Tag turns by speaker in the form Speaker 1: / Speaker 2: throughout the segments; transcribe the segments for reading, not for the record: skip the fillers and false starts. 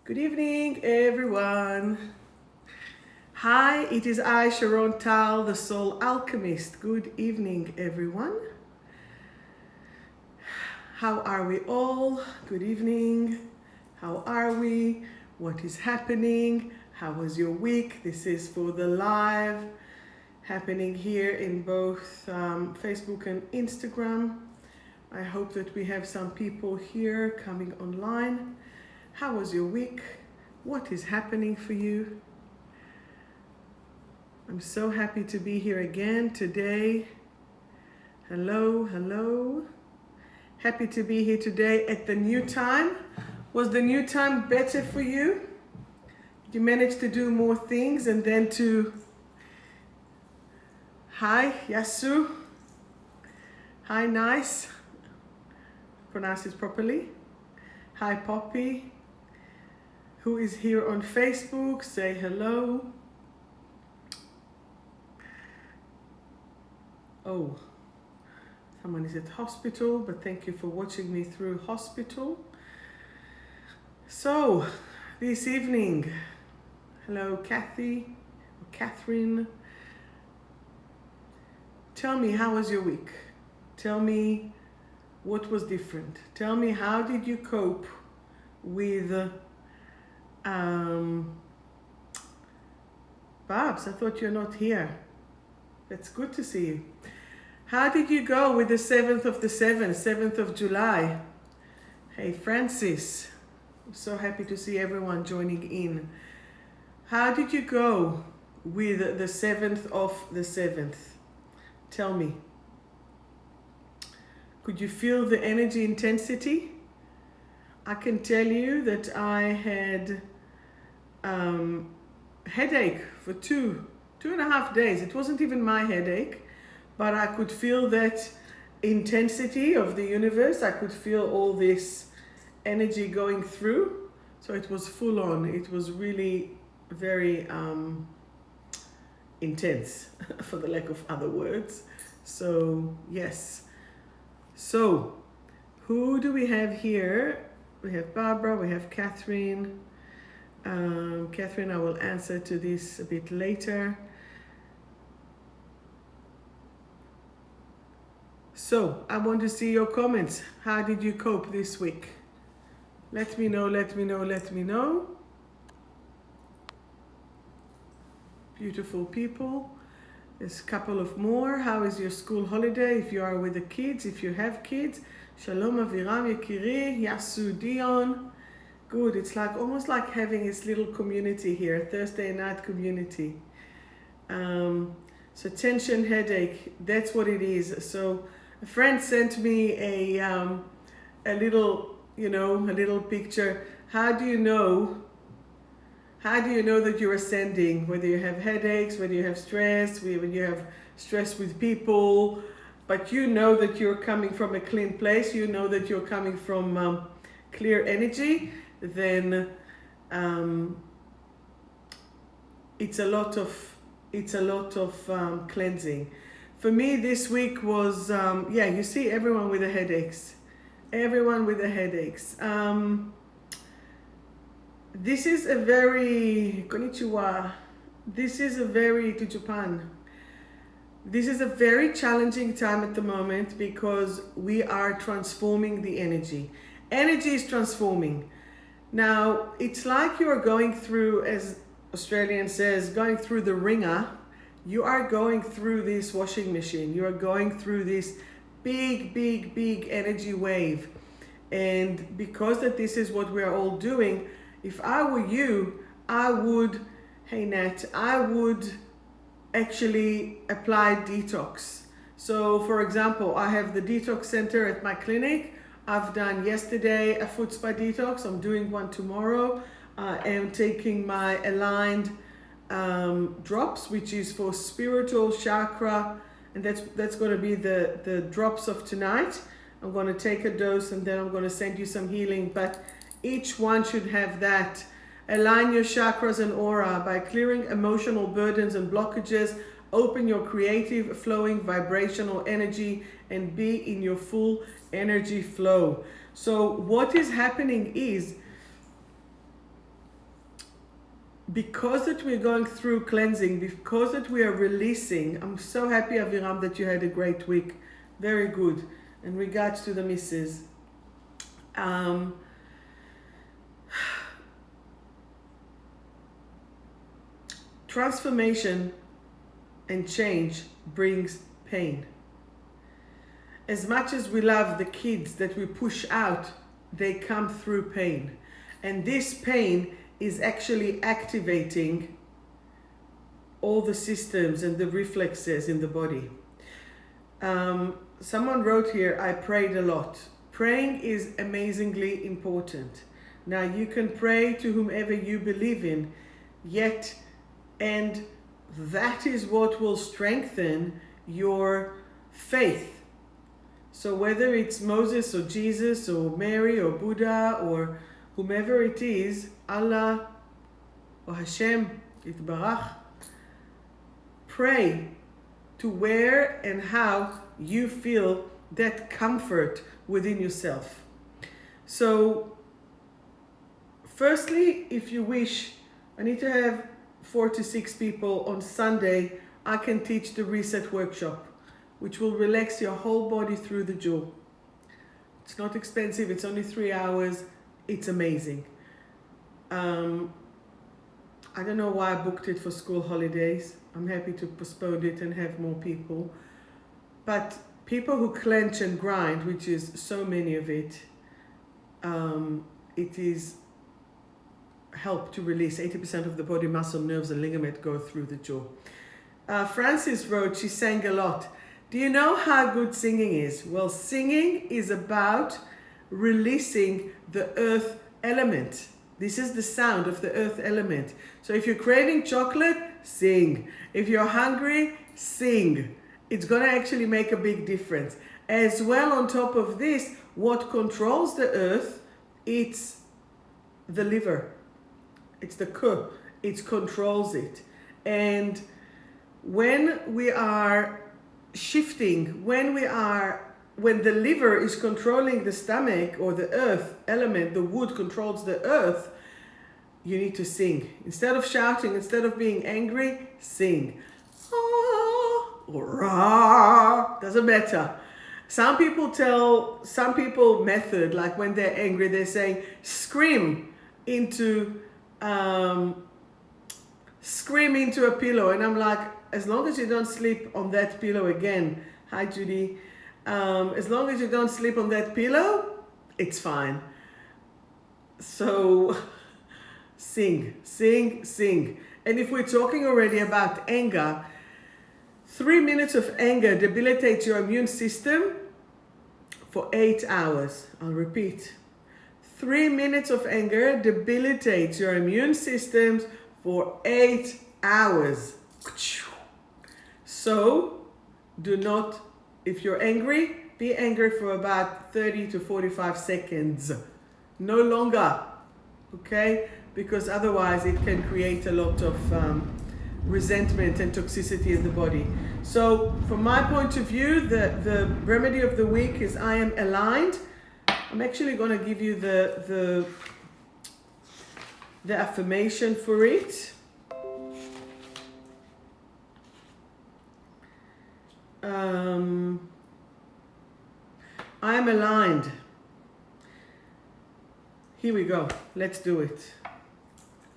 Speaker 1: Good evening, everyone. Hi, it is I, Sharon Tal, the Soul Alchemist. Good evening, everyone. How are we all? Good evening. How are we? What is happening? How was your week? This is for the live happening here in both Facebook and Instagram. I hope that we have some people here coming online. How was your week? What is happening for you? I'm so happy to be here again today. Hello, hello. Happy to be here today at the new time. Was the new time better for you? Did you manage to do more things and then to... Hi, Yasu. Hi, nice. Pronounce it properly. Hi, Poppy. Who is here on Facebook? Say hello. Oh, someone is at hospital, but thank you for watching me through hospital. So, this evening, hello, Kathy, or Catherine. Tell me, how was your week? Tell me what was different. Tell me, how did you cope with Babs, I thought you're not here. That's good to see you. How did you go with the 7th of the 7th, 7th of July? Hey, Francis. I'm so happy to see everyone joining in. How did you go with the 7th of the 7th? Tell me. Could you feel the energy intensity? I can tell you that I had headache for two and a half days. It wasn't even my headache, but I could feel that intensity of the universe. I could feel all this energy going through. So it was full on. It was really very intense, for the lack of other words. So yes. So who do we have here? We have Barbara, we have Catherine. Catherine, I will answer to this a bit later. So, I want to see your comments. How did you cope this week? Let me know, let me know, let me know. Beautiful people. There's a couple of more. How is your school holiday? If you are with the kids, if you have kids. Shalom Aviram Yekiri, Yasu Dion. Good, it's like almost like having this little community here, Thursday night community. So tension, headache, that's what it is. So a friend sent me a little, a little picture. How do you know that you're ascending? Whether you have headaches, whether you have stress, whether you have stress with people, but you know that you're coming from a clean place, you know that you're coming from clear energy, then it's a lot of cleansing. For me, this week was you see everyone with the headaches. Everyone with the headaches. This is a very konnichiwa. This is a very to Japan. This is a very challenging time at the moment because we are transforming the energy. Energy is transforming. Now, it's like you are going through, as Australian says, going through the ringer. You are going through this washing machine. You are going through this big, big, big energy wave. And because that this is what we're all doing, if I were you, I would, hey Nat, I would actually apply detox. So for example, I have the detox center at my clinic. I've done yesterday a foot spa detox. I'm doing one tomorrow. I am taking my aligned drops, which is for spiritual chakra, and that's going to be the drops of tonight. I'm going to take a dose and then I'm going to send you some healing, but each one should have that. Align your chakras and aura by clearing emotional burdens and blockages. Open your creative, flowing, vibrational energy and be in your full energy flow. So what is happening is because that we're going through cleansing, because that we are releasing. I'm so happy, Aviram, that you had a great week. Very good. In regards to the missus. Transformation and change brings pain. As much as we love the kids that we push out, they come through pain. And this pain is actually activating all the systems and the reflexes in the body. Someone wrote here, I prayed a lot. Praying is amazingly important. Now you can pray to whomever you believe in, and that is what will strengthen your faith. So whether it's Moses or Jesus or Mary or Buddha or whomever it is, Allah or Hashem, Yitbarach, pray to where and how you feel that comfort within yourself. So firstly, if you wish, I need to have 4 to 6 people on Sunday. I can teach the reset workshop, which will relax your whole body through the jaw. It's not expensive, it's only 3 hours. It's amazing. I don't know why I booked it for school holidays. I'm happy to postpone it and have more people. But people who clench and grind, which is so many of it, it is help to release 80% of the body muscle, nerves and ligament go through the jaw. Frances wrote, she sang a lot. Do you know how good singing is? Well, singing is about releasing the earth element. This is the sound of the earth element. So if you're craving chocolate, sing. If you're hungry, sing. It's going to actually make a big difference. As well, on top of this, what controls the earth, it's the liver. It's the ku. It controls it. And when we are shifting, when the liver is controlling the stomach or the earth element, the wood controls the earth, you need to sing. Instead of shouting, instead of being angry, sing. Ah, or ah, doesn't matter. Some people method, like when they're angry, they're saying, scream into a pillow. And I'm like, as long as you don't sleep on that pillow again, hi Judy, as long as you don't sleep on that pillow, it's fine. So sing. And if we're talking already about anger, 3 minutes of anger debilitates your immune system for 8 hours. I'll repeat. 3 minutes of anger debilitates your immune systems for 8 hours. So do not, if you're angry, be angry for about 30 to 45 seconds. No longer, okay? Because otherwise it can create a lot of resentment and toxicity in the body. So from my point of view, the remedy of the week is I am aligned. I'm actually going to give you the affirmation for it. I am aligned. Here we go. Let's do it.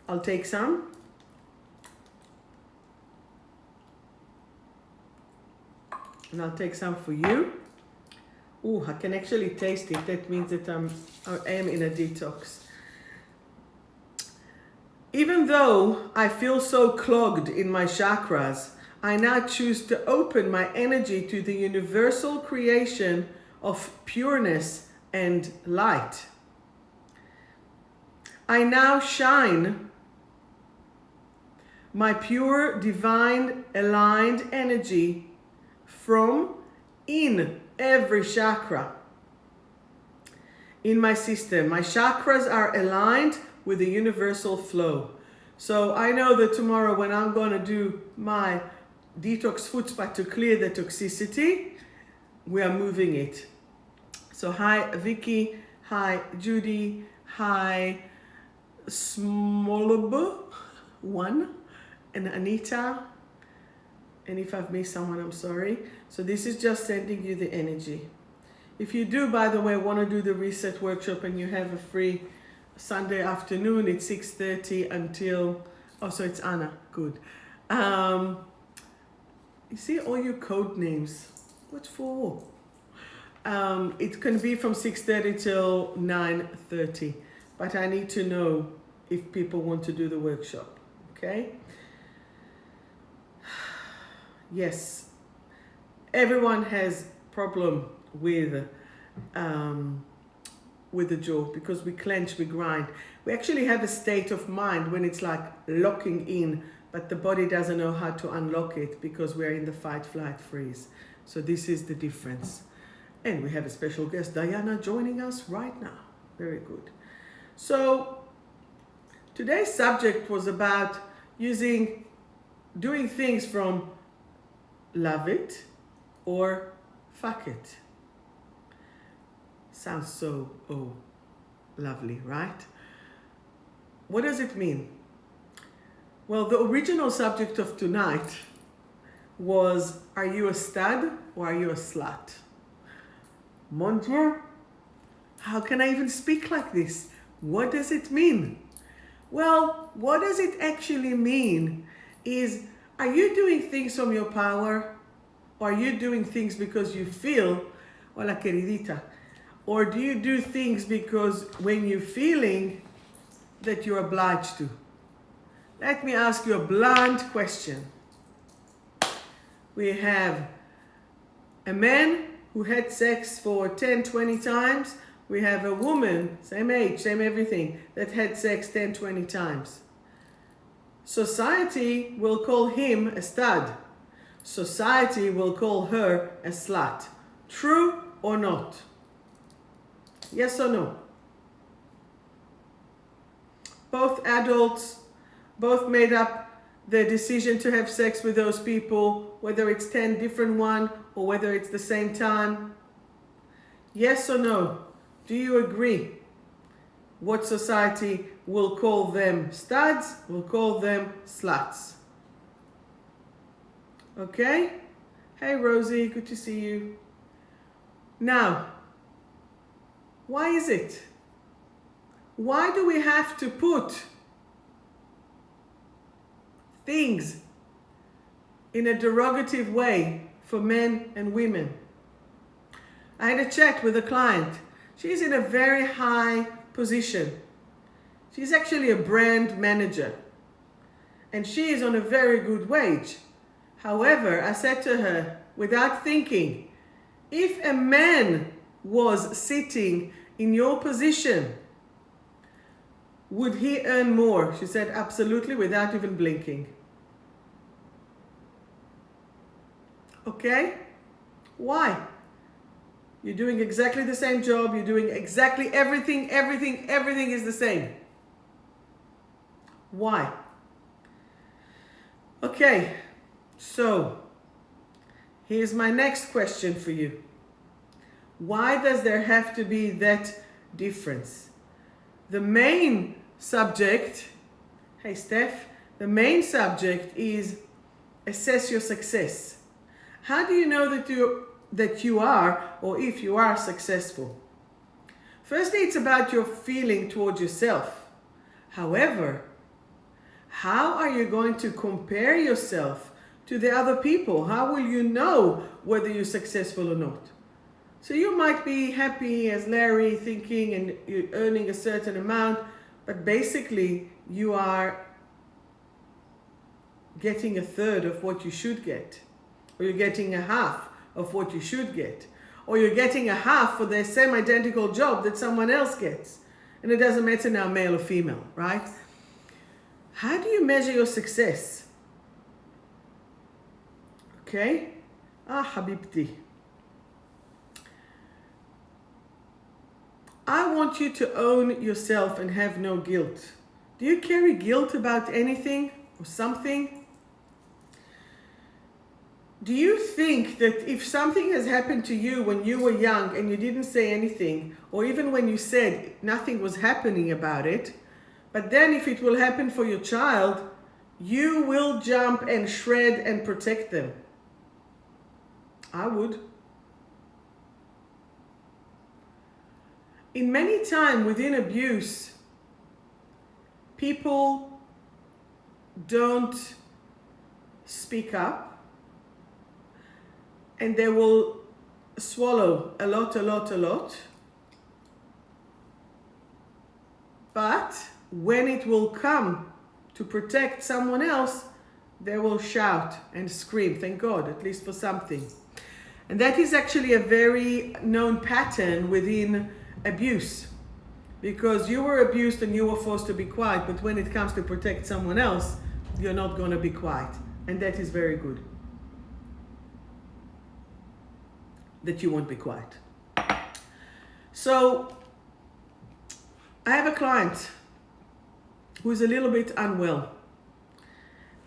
Speaker 1: I'll take some. And I'll take some for you. Ooh, I can actually taste it. That means that I am in a detox. Even though I feel so clogged in my chakras, I now choose to open my energy to the universal creation of pureness and light. I now shine my pure, divine, aligned energy from in every chakra in my system. My chakras are aligned with the universal flow. So I know that tomorrow when I'm going to do my detox food spa to clear the toxicity, we are moving it. So hi Vicky, hi Judy, hi Smolub, 1, and Anita. And if I've missed someone, I'm sorry. So this is just sending you the energy. If you do, by the way, want to do the reset workshop and you have a free Sunday afternoon, it's 6:30 until, oh, so it's Anna, good. You see all your code names. What for? It can be from 6:30 till 9:30, but I need to know if people want to do the workshop, okay? Yes, everyone has problem with the jaw because we clench, we grind. We actually have a state of mind when it's like locking in, but the body doesn't know how to unlock it because we're in the fight, flight, freeze. So this is the difference. And we have a special guest, Diana, joining us right now. Very good. So today's subject was about doing things from love it or fuck it. Sounds so, lovely, right? What does it mean? Well, the original subject of tonight was, are you a stud or are you a slut? Mon Dieu, how can I even speak like this? What does it mean? Well, what does it actually mean is, are you doing things from your power? Or are you doing things because you feel, hola queridita, or do you do things because when you're feeling that you're obliged to? Let me ask you a blunt question. We have a man who had sex for 10, 20 times. We have a woman, same age, same everything, that had sex 10, 20 times. Society will call him a stud. Society will call her a slut. True or not? Yes or no? Both adults, both made up the decision to have sex with those people, whether it's 10 different ones or whether it's the same time. Yes or no? Do you agree? What society will call them studs, will call them sluts. Okay? Hey Rosie, good to see you. Now, why is it? Why do we have to put things in a derogative way for men and women? I had a chat with a client. She's in a very high position. She's actually a brand manager and she is on a very good wage. However, I said to her, without thinking, if a man was sitting in your position, would he earn more? She said, absolutely, without even blinking. Okay? Why? You're doing exactly the same job. You're doing exactly everything is the same. Why? Okay, so here's my next question for you. Why does there have to be that difference? The main subject, hey Steph, the main subject is assess your success. How do you know that you are, or if you are successful? Firstly, it's about your feeling towards yourself. However, how are you going to compare yourself to the other people? How will you know whether you're successful or not? So you might be happy as Larry thinking and you're earning a certain amount, but basically you are getting a third of what you should get, or you're getting a half of what you should get, or you're getting a half for the same identical job that someone else gets. And it doesn't matter now, male or female, right? How do you measure your success? Okay? Habibti. I want you to own yourself and have no guilt. Do you carry guilt about anything or something? Do you think that if something has happened to you when you were young and you didn't say anything, or even when you said nothing was happening about it, but then if it will happen for your child, you will jump and shred and protect them. I would. In many times within abuse, people don't speak up and they will swallow a lot. But when it will come to protect someone else, they will shout and scream, thank God, at least for something. And that is actually a very known pattern within abuse, because you were abused and you were forced to be quiet, but when it comes to protect someone else, you're not going to be quiet. And that is very good, that you won't be quiet. So I have a client who is a little bit unwell,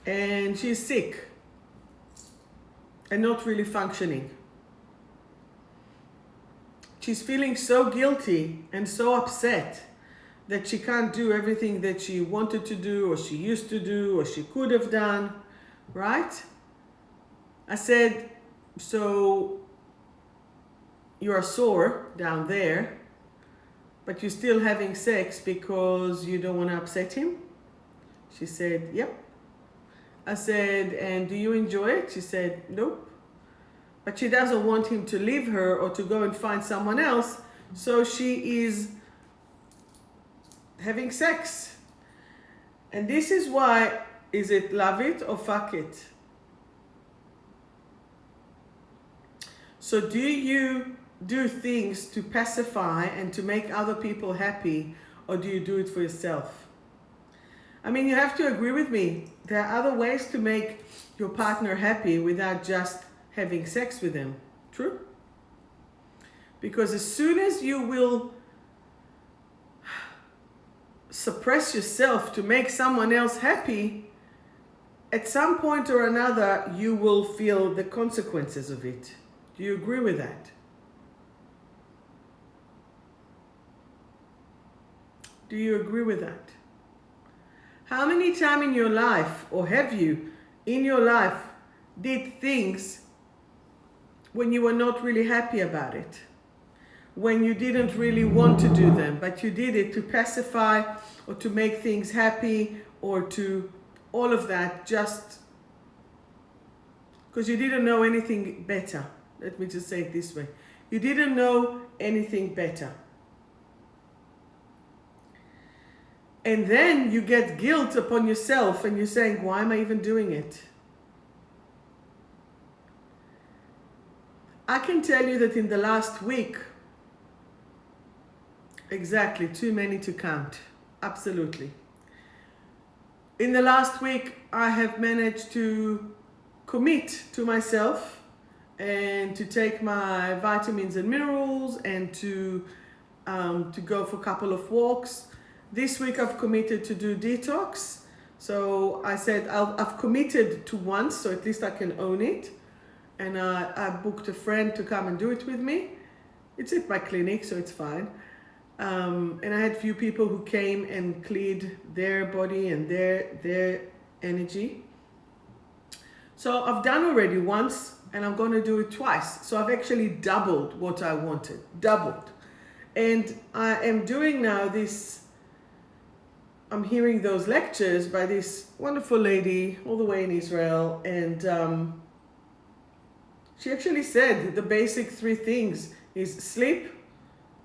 Speaker 1: and she's sick and not really functioning. She's feeling so guilty and so upset that she can't do everything that she wanted to do, or she used to do, or she could have done, right? I said, so you are sore down there, but you're still having sex because you don't want to upset him? She said, yep. I said, and do you enjoy it? She said, nope. But she doesn't want him to leave her or to go and find someone else, so she is having sex. And this is why, is it love it or fuck it? So do you do things to pacify and to make other people happy, or do you do it for yourself? I mean, you have to agree with me. There are other ways to make your partner happy without just having sex with them. True? Because as soon as you will suppress yourself to make someone else happy, at some point or another, you will feel the consequences of it. Do you agree with that? Do you agree with that? How many times in your life, or have you in your life, did things when you were not really happy about it? When you didn't really want to do them, but you did it to pacify or to make things happy, or to all of that, just because you didn't know anything better. Let me just say it this way. You didn't know anything better. And then you get guilt upon yourself and you're saying, why am I even doing it? I can tell you that in the last week, exactly, too many to count, absolutely. In the last week, I have managed to commit to myself and to take my vitamins and minerals and to go for a couple of walks. This week I've committed to do detox. So I said I've committed to once, so at least I can own it. And I booked a friend to come and do it with me. It's at my clinic, so it's fine. And I had a few people who came and cleared their body and their energy. So I've done already once, and I'm going to do it twice. So I've actually doubled what I wanted, doubled. And I am doing now this, I'm hearing those lectures by this wonderful lady all the way in Israel. And she actually said the basic three things is sleep,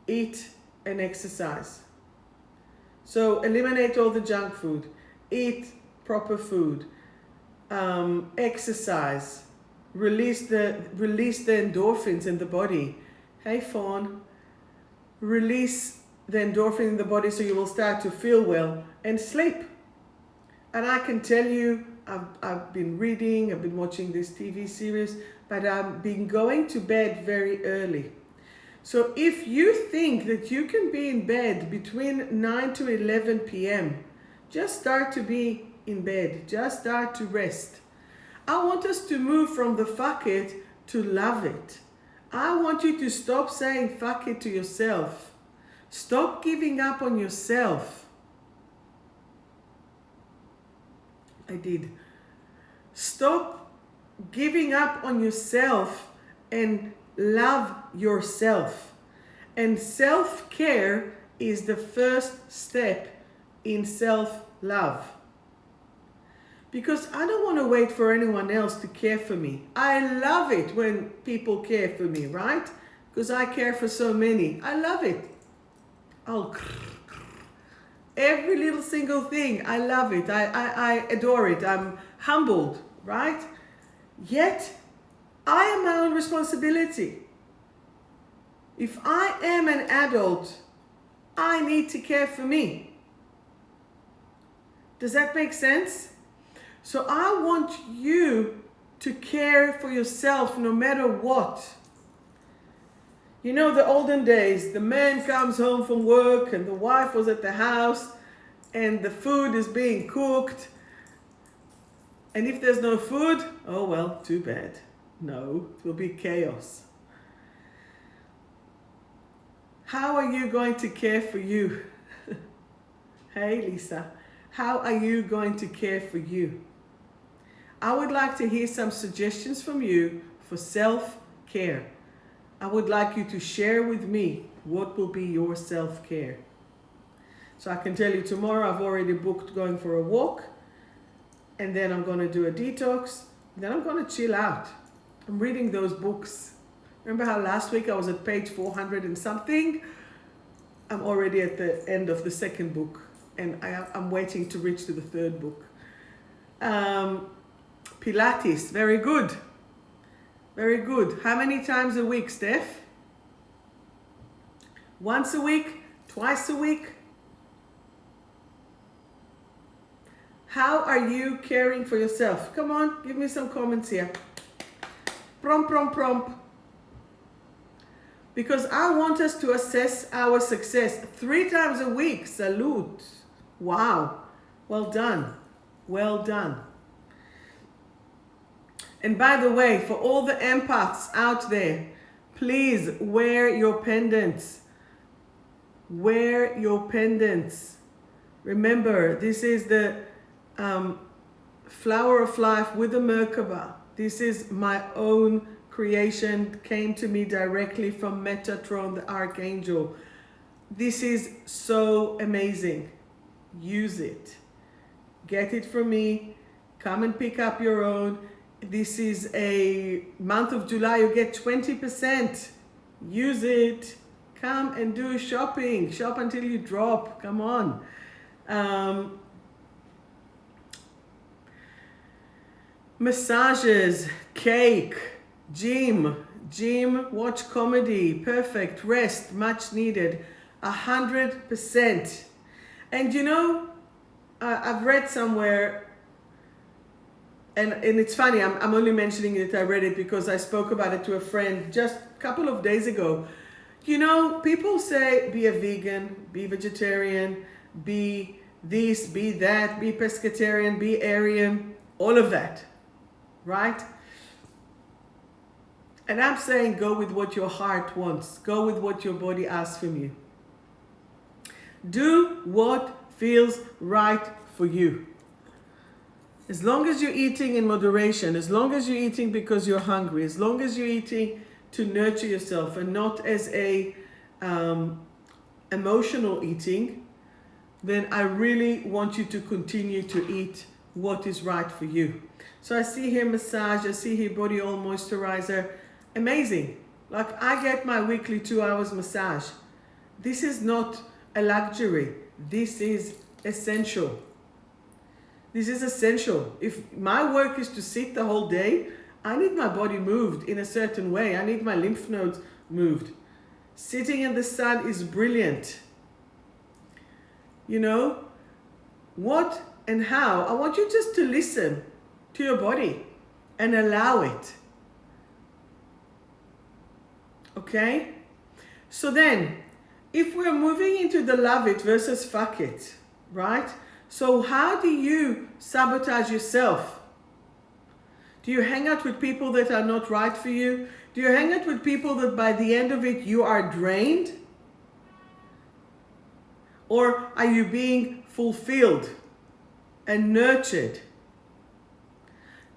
Speaker 1: eat, and exercise. So eliminate all the junk food, eat proper food, exercise, release the endorphins in the body. Hey, Fawn. Release the endorphin in the body so you will start to feel well, and sleep. And I can tell you, I've been reading, I've been watching this TV series, but I've been going to bed very early. So if you think that you can be in bed between 9 to 11 p.m., just start to be in bed, just start to rest. I want us to move from the fuck it to love it. I want you to stop saying fuck it to yourself. Stop giving up on yourself. I did. Stop giving up on yourself and love yourself. And self-care is the first step in self-love. Because I don't want to wait for anyone else to care for me. I love it when people care for me, right? Because I care for so many. I love it. Every little single thing, I love it. I adore it. I'm humbled, right? Yet, I am my own responsibility. If I am an adult, I need to care for me. Does that make sense? So I want you to care for yourself no matter what. You know, the olden days, the man comes home from work and the wife was at the house and the food is being cooked. And if there's no food, oh well, too bad. No, it will be chaos. How are you going to care for you? Hey, Lisa, how are you going to care for you? I would like to hear some suggestions from you for self-care. I would like you to share with me what will be your self-care. So I can tell you tomorrow I've already booked going for a walk, and then I'm going to do a detox, then I'm going to chill out. I'm reading those books. Remember how last week I was at page 400 and something? I'm already at the end of the second book, and I'm waiting to reach to the third book. Pilates, very good. Very good. How many times a week, Steph? Once a week? Twice a week? How are you caring for yourself? Come on, give me some comments here. Prompt, prompt, prompt. Because I want us to assess our success 3 times a week. Salute. Wow. Well done. Well done. And by the way, for all the empaths out there, please wear your pendants. Wear your pendants. Remember, this is the flower of life with the Merkaba. This is my own creation, came to me directly from Metatron, the Archangel. This is so amazing. Use it. Get it from me. Come and pick up your own. This is a month of July, you get 20%. Use it. Come and do shopping. Shop until you drop. Come on. Massages, cake, gym, watch comedy, perfect, rest, much needed, 100%. And you know, I've read somewhere, and it's funny, I'm only mentioning it, I read it because I spoke about it to a friend just a couple of days ago. You know, people say be a vegan, be vegetarian, be this, be that, be pescatarian, be Aryan, all of that, right? And I'm saying go with what your heart wants. Go with what your body asks from you. Do what feels right for you. As long as you're eating in moderation, as long as you're eating because you're hungry, as long as you're eating to nurture yourself and not as a emotional eating, then I really want you to continue to eat what is right for you. So I see here massage, I see here body oil moisturizer. Amazing. Like I get my weekly 2 hours massage. This is not a luxury. This is essential. This is essential. If my work is to sit the whole day, I need my body moved in a certain way. I need my lymph nodes moved. Sitting in the sun is brilliant. You know, what and how? I want you just to listen to your body and allow it. Okay? So then, if we're moving into the love it versus fuck it, right? So how do you sabotage yourself? Do you hang out with people that are not right for you? Do you hang out with people that by the end of it you are drained? Or are you being fulfilled and nurtured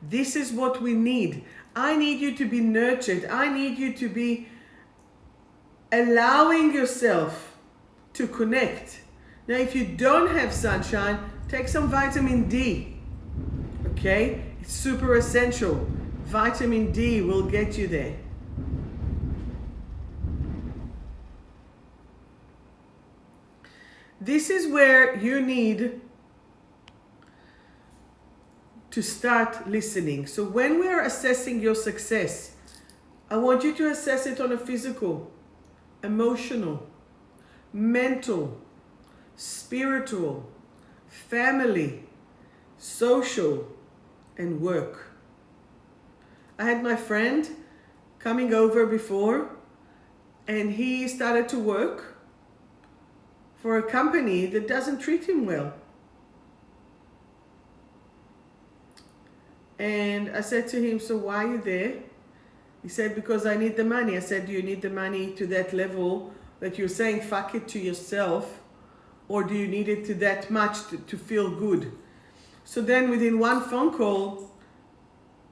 Speaker 1: This is what we need. I need you to be nurtured. I need you to be allowing yourself to connect. Now, if you don't have sunshine, take some vitamin D. Okay? It's super essential. Vitamin D will get you there. This is where you need to start listening. So when we are assessing your success, I want you to assess it on a physical, emotional, mental, spiritual, family, social, and work. I had my friend coming over before, and he started to work for a company that doesn't treat him well. And I said to him, so why are you there? He said, because I need the money. I said, do you need the money to that level that you're saying fuck it to yourself? Or do you need it to that much to feel good? So then within one phone call,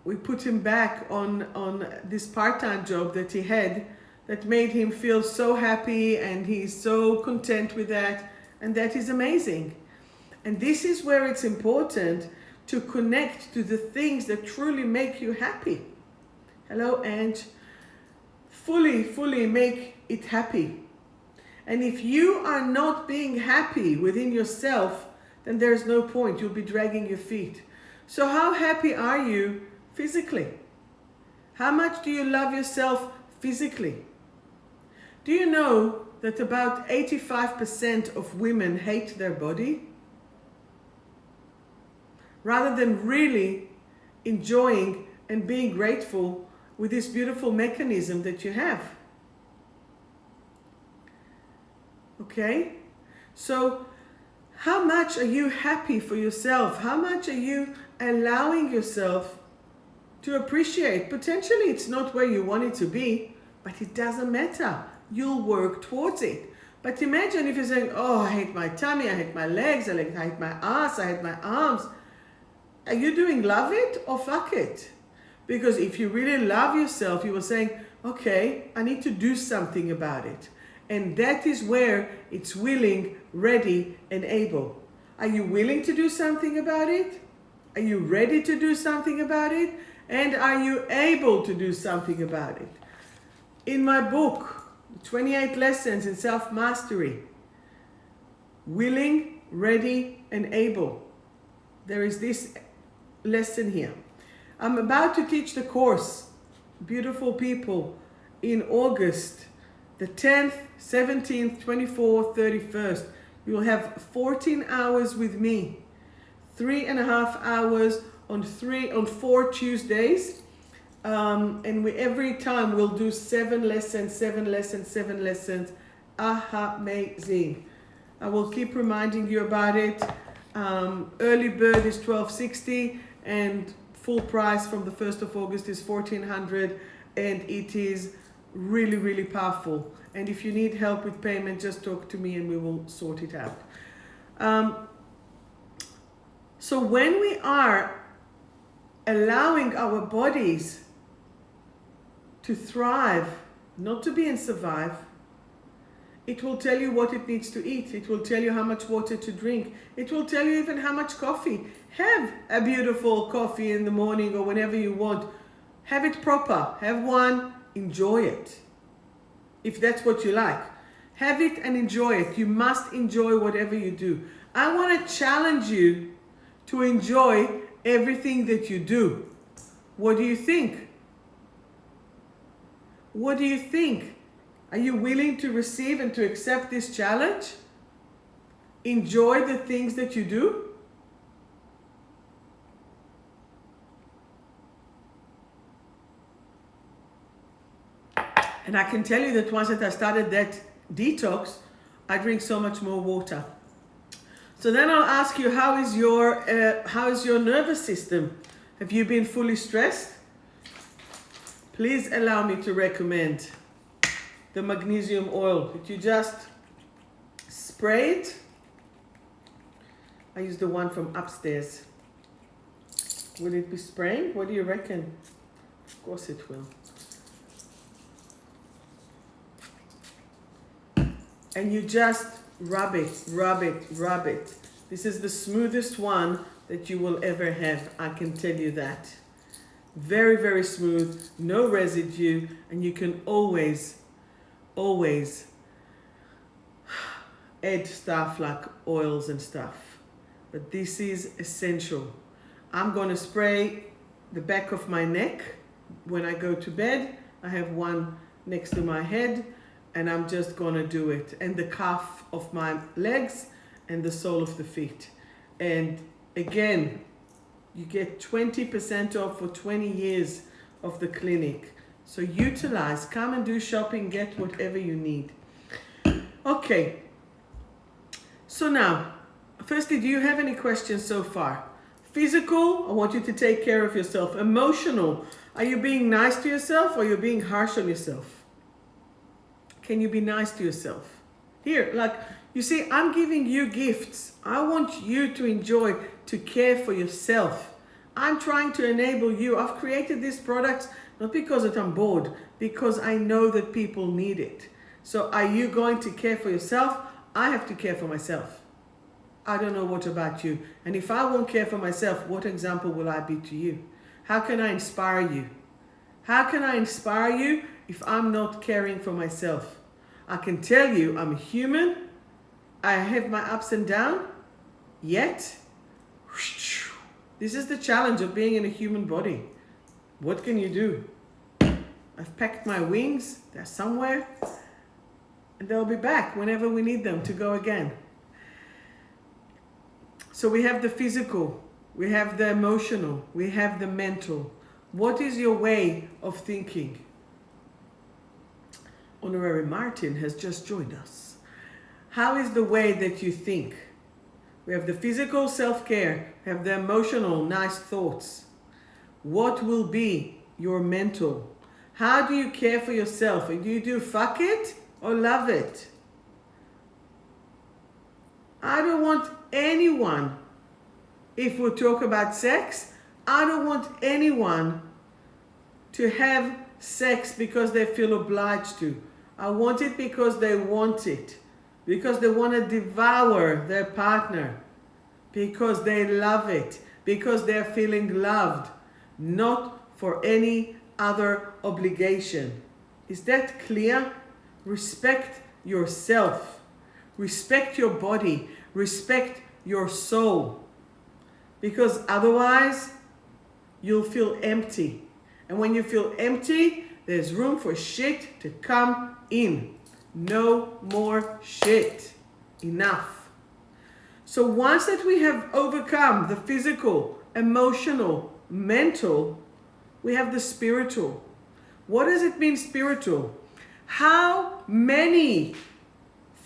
Speaker 1: we put him back on this part-time job that he had that made him feel so happy, and he's so content with that. And that is amazing. And this is where it's important to connect to the things that truly make you happy. Hello, Ange. Fully make it happy. And if you are not being happy within yourself, then there's no point. You'll be dragging your feet. So how happy are you physically? How much do you love yourself physically? Do you know that about 85% of women hate their body? Rather than really enjoying and being grateful with this beautiful mechanism that you have. Okay? So, how much are you happy for yourself? How much are you allowing yourself to appreciate? Potentially it's not where you want it to be, but it doesn't matter. You'll work towards it. But imagine if you're saying, oh, I hate my tummy, I hate my legs, I hate my ass, I hate my arms. Are you doing love it or fuck it? Because if you really love yourself, you were saying, okay, I need to do something about it. And that is where it's willing, ready, and able. Are you willing to do something about it? Are you ready to do something about it? And are you able to do something about it? In my book, 28 Lessons in Self-Mastery, willing, ready, and able, there is this lesson here. I'm about to teach the course, beautiful people, in August, the 10th, 17th, 24th, 31st. You will have 14 hours with me, 3.5 hours on 4 Tuesdays. And every time we'll do 7 lessons. Amazing. I will keep reminding you about it. Early bird is $1,260 and full price from the 1st of August is $1,400, and it is really, really powerful. And if you need help with payment, just talk to me and we will sort it out. So when we are allowing our bodies to thrive, not to be and survive, it will tell you what it needs to eat. It will tell you how much water to drink. It will tell you even how much coffee. Have a beautiful coffee in the morning or whenever you want. Have it proper. Have one. Enjoy it. If that's what you like. Have it and enjoy it. You must enjoy whatever you do. I want to challenge you to enjoy everything that you do. What do you think? What do you think? Are you willing to receive and to accept this challenge? Enjoy the things that you do? And I can tell you that once that I started that detox, I drink so much more water. So then I'll ask you, how is your nervous system? Have you been fully stressed? Please allow me to recommend the magnesium oil. That you just spray it. I use the one from upstairs. Will it be spraying? What do you reckon? Of course it will. And you just rub it, rub it, rub it. This is the smoothest one that you will ever have, I can tell you that. Very, very smooth, no residue, and you can always add stuff like oils and stuff. But this is essential. I'm going to spray the back of my neck when I go to bed. I have one next to my head, and I'm just going to do it. And the calf of my legs and the sole of the feet. And again, you get 20% off for 20 years of the clinic. So utilize, come and do shopping, get whatever you need. Okay. So now, firstly, do you have any questions so far? Physical, I want you to take care of yourself. Emotional, are you being nice to yourself or you're being harsh on yourself? Can you be nice to yourself? Here, like, you see, I'm giving you gifts. I want you to enjoy, to care for yourself. I'm trying to enable you. I've created these products not because that I'm bored, because I know that people need it. So are you going to care for yourself? I have to care for myself. I don't know what about you. And if I won't care for myself, what example will I be to you? How can I inspire you? How can I inspire you if I'm not caring for myself? I can tell you I'm a human. I have my ups and downs. Yet, this is the challenge of being in a human body. What can you do? I've packed my wings. They're somewhere. And they'll be back whenever we need them to go again. So we have the physical, we have the emotional, we have the mental. What is your way of thinking? Honorary Martin has just joined us. How is the way that you think? We have the physical self-care, we have the emotional nice thoughts. What will be your mental? How do you care for yourself? And do you do fuck it or love it? I don't want anyone, if we talk about sex, I don't want anyone to have sex because they feel obliged to. I want it because they want it. Because they want to devour their partner. Because they love it. Because they're feeling loved. Not for any other obligation. Is that clear? Respect yourself. Respect your body. Respect your soul. Because otherwise, you'll feel empty. And when you feel empty, there's room for shit to come in. No more shit. Enough. So once that we have overcome the physical, emotional, mental, we have the spiritual. What does it mean, spiritual? How many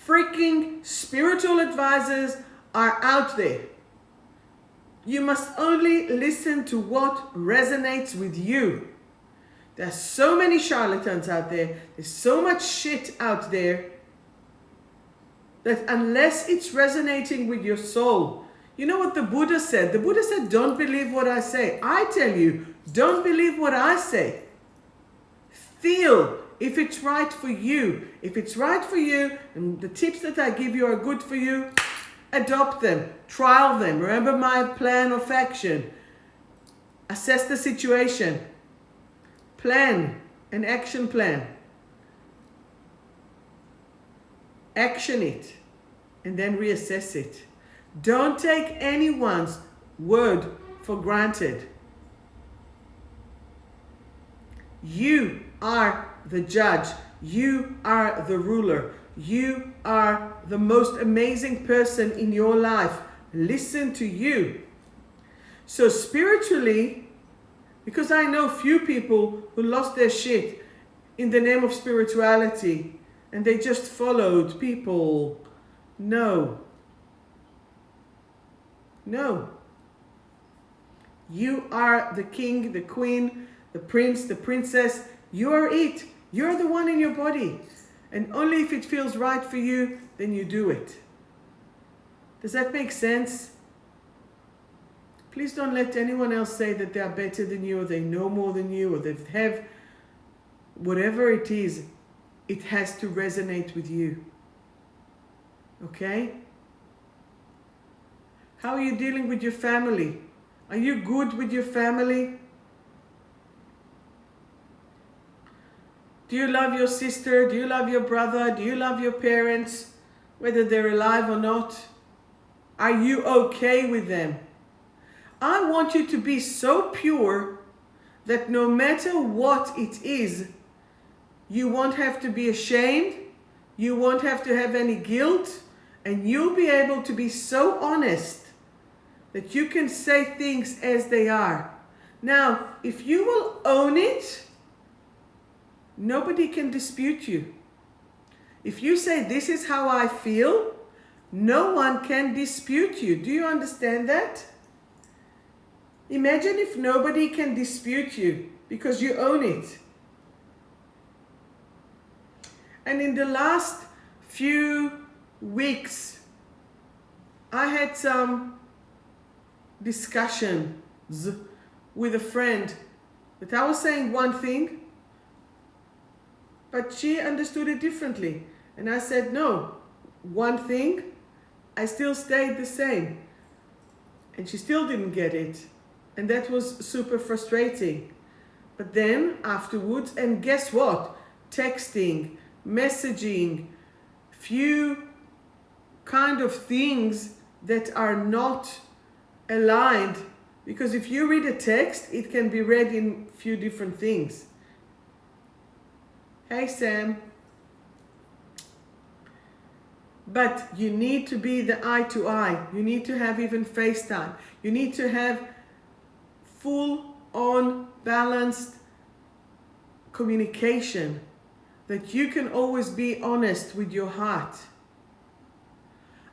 Speaker 1: freaking spiritual advisors are out there? You must only listen to what resonates with you. There's so many charlatans out there. There's so much shit out there that unless it's resonating with your soul, you know what the Buddha said? The Buddha said, don't believe what I say. I tell you, don't believe what I say. Feel if it's right for you. If it's right for you, and the tips that I give you are good for you, adopt them, trial them. Remember my plan of action. Assess the situation. Plan an action plan. Action it and then reassess it. Don't take anyone's word for granted. You are the judge. You are the ruler. You are the most amazing person in your life. Listen to you. So spiritually, because I know few people who lost their shit in the name of spirituality and they just followed people. No. No. You are the king, the queen, the prince, the princess. You are it. You're the one in your body. And only if it feels right for you, then you do it. Does that make sense? Please don't let anyone else say that they are better than you, or they know more than you, or they have whatever it is. It has to resonate with you. Okay? How are you dealing with your family? Are you good with your family? Do you love your sister? Do you love your brother? Do you love your parents? Whether they're alive or not? Are you okay with them? I want you to be so pure that no matter what it is, you won't have to be ashamed, you won't have to have any guilt, and you'll be able to be so honest that you can say things as they are. Now, if you will own it, nobody can dispute you. If you say, this is how I feel, no one can dispute you. Do you understand that? Imagine if nobody can dispute you because you own it. And in the last few weeks, I had some discussions with a friend that I was saying one thing, but she understood it differently. And I said, no, one thing, I still stayed the same. And she still didn't get it. And that was super frustrating. But then afterwards, and guess what? Texting, messaging, few kind of things that are not aligned. Because if you read a text, it can be read in few different things. Hey, Sam. But you need to be the eye to eye. You need to have even FaceTime. You need to have full-on balanced communication, that you can always be honest with your heart.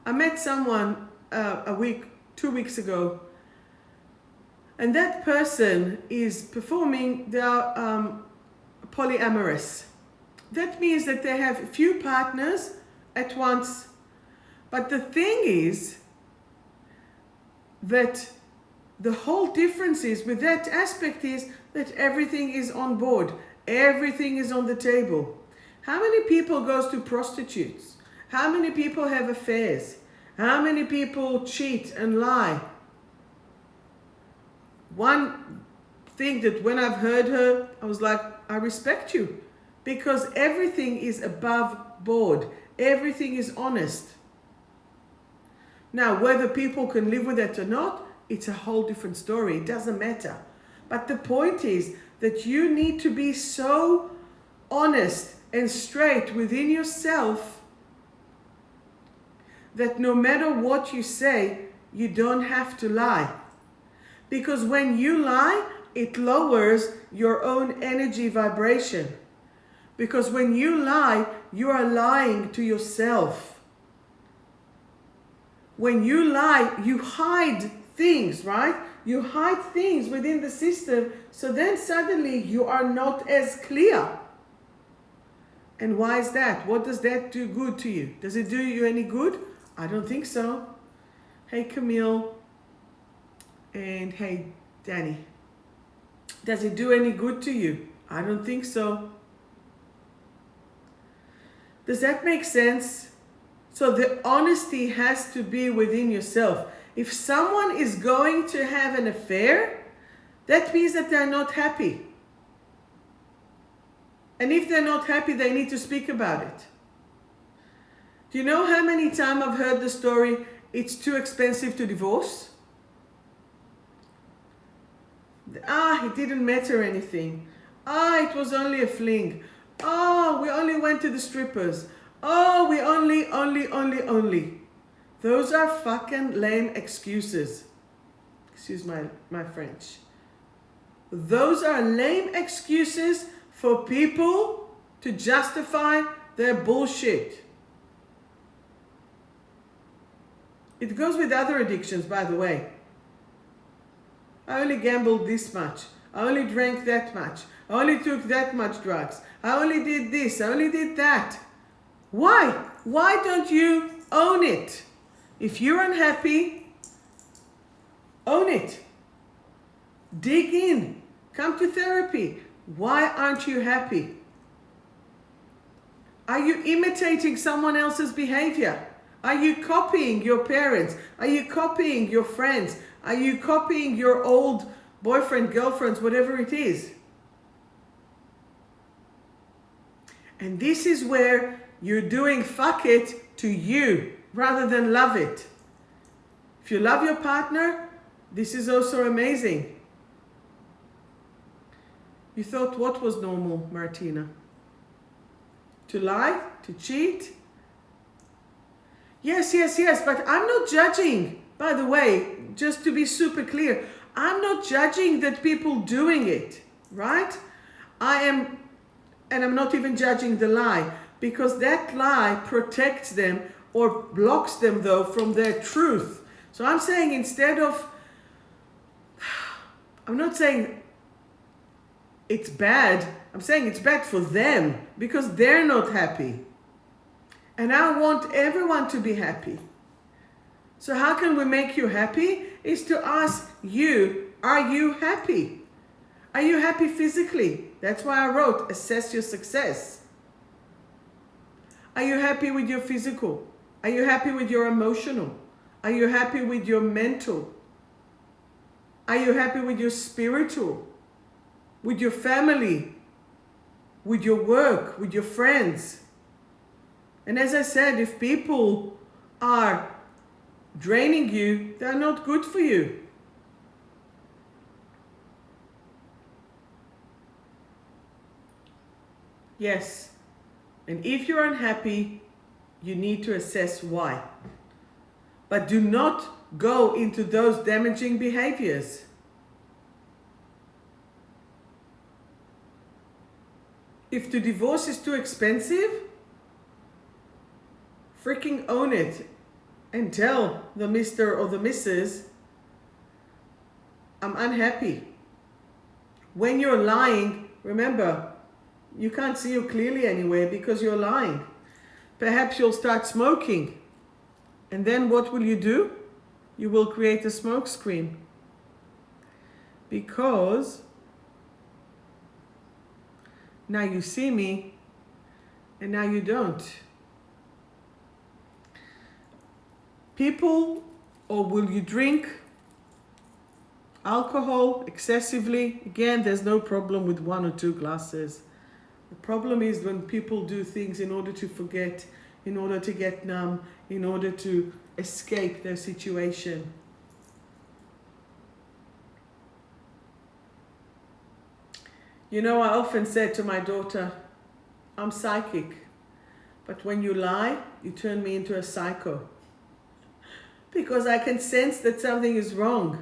Speaker 1: I met someone 2 weeks ago, and that person is performing, they are polyamorous. That means that they have a few partners at once. But the thing is that the whole difference is with that aspect is that everything is on board. Everything is on the table. How many people goes to prostitutes? How many people have affairs? How many people cheat and lie? One thing that when I've heard her, I was like, I respect you. Because everything is above board. Everything is honest. Now, whether people can live with it or not, it's a whole different story. It doesn't matter. But the point is that you need to be so honest and straight within yourself that no matter what you say, you don't have to lie. Because when you lie, it lowers your own energy vibration. Because when you lie, you are lying to yourself. When you lie, you hide things, right? You hide things within the system, so then suddenly you are not as clear. And why is that? What does that do good to you? Does it do you any good? I don't think so. Hey, Camille. And hey, Danny. Does it do any good to you? I don't think so. Does that make sense? So the honesty has to be within yourself. If someone is going to have an affair, that means that they're not happy. And if they're not happy, they need to speak about it. Do you know how many times I've heard the story, it's too expensive to divorce? It didn't matter anything. It was only a fling. We only went to the strippers. We only. Those are fucking lame excuses. Excuse my French. Those are lame excuses for people to justify their bullshit. It goes with other addictions, by the way. I only gambled this much. I only drank that much. I only took that much drugs. I only did this. I only did that. Why? Why don't you own it? If you're unhappy, own it. Dig in. Come to therapy. Why aren't you happy? Are you imitating someone else's behavior? Are you copying your parents? Are you copying your friends? Are you copying your old boyfriend, girlfriends, whatever it is? And this is where you're doing fuck it to you rather than love it. If you love your partner, this is also amazing. You thought what was normal, Martina? To lie? To cheat? Yes, but I'm not judging. By the way, just to be super clear, I'm not judging that people doing it, right? And I'm not even judging the lie, because that lie protects them or blocks them though from their truth. So I'm saying I'm not saying it's bad, I'm saying it's bad for them because they're not happy. And I want everyone to be happy. So how can we make you happy? Is to ask you, are you happy? Are you happy physically? That's why I wrote, assess your success. Are you happy with your physical? Are you happy with your emotional? Are you happy with your mental? Are you happy with your spiritual? With your family? With your work? With your friends? And as I said, if people are draining you, they're not good for you. Yes. And if you're unhappy, you need to assess why. But do not go into those damaging behaviors. If the divorce is too expensive, freaking own it and tell the Mr. or the Mrs. I'm unhappy. When you're lying, remember, you can't see you clearly anyway because you're lying. Perhaps you'll start smoking. And then what will you do? You will create a smoke screen. Because now you see me and now you don't. People, or will you drink alcohol excessively? Again, there's no problem with 1 or 2 glasses. The problem is when people do things in order to forget, in order to get numb, in order to escape their situation. You know, I often said to my daughter, I'm psychic, but when you lie, you turn me into a psycho. Because I can sense that something is wrong.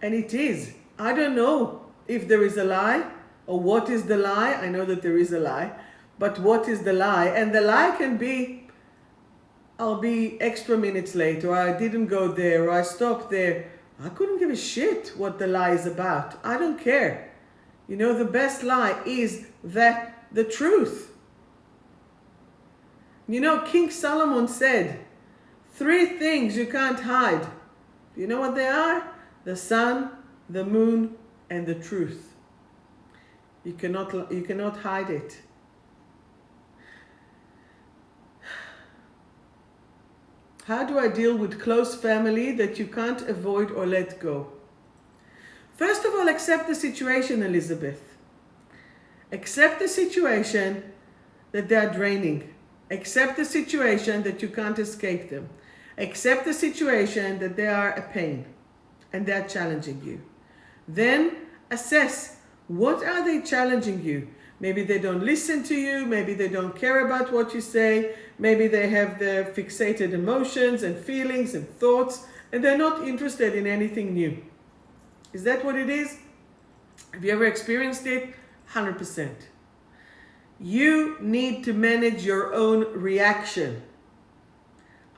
Speaker 1: And it is. I don't know if there is a lie or what is the lie. I know that there is a lie, but what is the lie? And the lie can be, I'll be extra minutes late, or I didn't go there, or I stopped there. I couldn't give a shit what the lie is about. I don't care. You know, the best lie is that the truth. You know, King Solomon said, 3 things you can't hide. Do you know what they are? The sun, the moon, and the truth. You cannot hide it. How do I deal with close family that you can't avoid or let go? First of all, accept the situation, Elizabeth. Accept the situation that they are draining. Accept the situation that you can't escape them. Accept the situation that they are a pain and they are challenging you. Then assess, what are they challenging you? Maybe they don't listen to you. Maybe they don't care about what you say. Maybe they have their fixated emotions and feelings and thoughts, and they're not interested in anything new. Is that what it is? Have you ever experienced it? 100%. You need to manage your own reaction.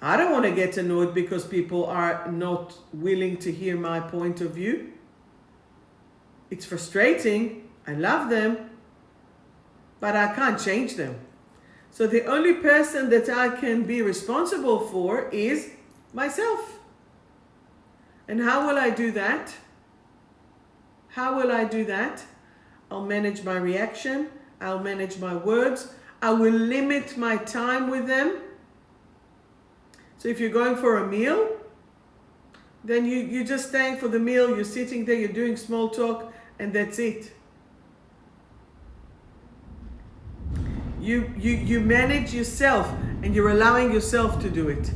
Speaker 1: I don't want to get annoyed because people are not willing to hear my point of view. It's frustrating. I love them, but I can't change them. So the only person that I can be responsible for is myself. And how will I do that? How will I do that? I'll manage my reaction. I'll manage my words. I will limit my time with them. So if you're going for a meal, then you're just staying for the meal, you're sitting there, you're doing small talk, and that's it. You manage yourself, and you're allowing yourself to do it.